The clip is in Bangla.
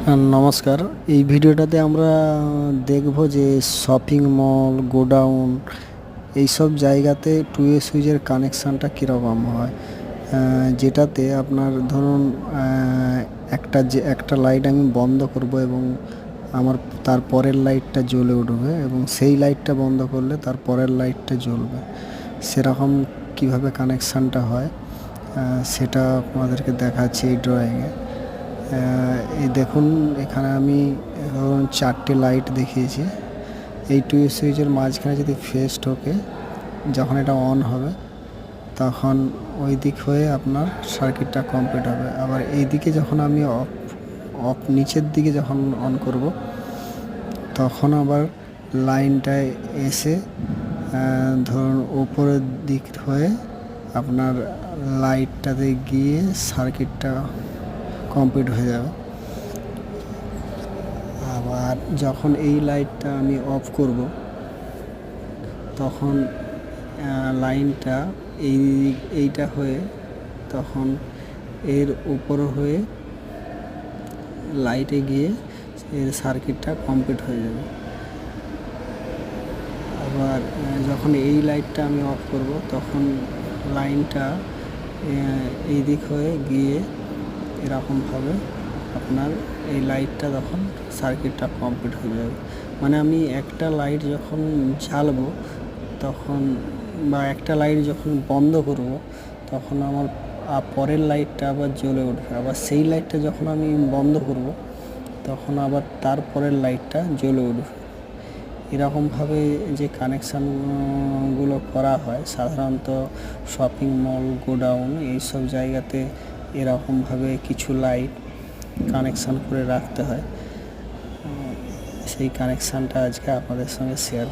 নমস্কার। এই ভিডিওটাতে আমরা দেখব যে শপিং মল, গোডাউন এইসব জায়গাতে টু ওয়ে সুইচের কানেকশানটা কীরকম হয়। যেটাতে আপনার ধরুন একটা লাইট আমি বন্ধ করব এবং আমার তার পরের লাইটটা জ্বলে উঠবে এবং সেই লাইটটা বন্ধ করলে তার পরের লাইটটা জ্বলবে। সেরকম কিভাবে কানেকশানটা হয় সেটা আপনাদেরকে দেখাচ্ছি এই ড্রয়িংয়ে। এই দেখুন, এখানে আমি ধরুন 4টে লাইট দেখিয়েছি। এই টু সুইচের মাঝখানে যদি ফেস ঢোকে, যখন এটা অন হবে তখন ওই দিক হয়ে আপনার সার্কিটটা কমপ্লিট হবে। আবার এই দিকে যখন আমি অফ নিচের দিকে যখন অন করব, তখন আবার লাইনটায় এসে ধরুন ওপরের দিক হয়ে আপনার লাইটটাতে গিয়ে সার্কিটটা কমপ্লিট হয়ে যাবে। আবার যখন এই লাইটটা আমি অফ করব, তখন লাইনটা এইটা হয়ে তখন এর উপর হয়ে লাইটে গিয়ে এর সার্কিটটা কমপ্লিট হয়ে যাবে। আবার যখন এই লাইটটা আমি অফ করব, তখন লাইনটা এই দিক হয়ে গিয়ে এরকমভাবে আপনার এই লাইটটা তখন সার্কিটটা কমপ্লিট হয়ে যাবে। মানে আমি একটা লাইট যখন জ্বালবো তখন, বা একটা লাইট যখন বন্ধ করব, তখন আমার পরের লাইটটা আবার জ্বলে উঠবে। আবার সেই লাইটটা যখন আমি বন্ধ করব, তখন আবার তারপরের লাইটটা জ্বলে উঠবে। এরকমভাবে যে কানেকশানগুলো করা হয় সাধারণত শপিং মল, গোডাউন এইসব জায়গাতে এরকমভাবে কিছু লাইট কানেকশান করে রাখতে হয়। সেই কানেকশানটা আজকে আপনাদের সঙ্গে শেয়ার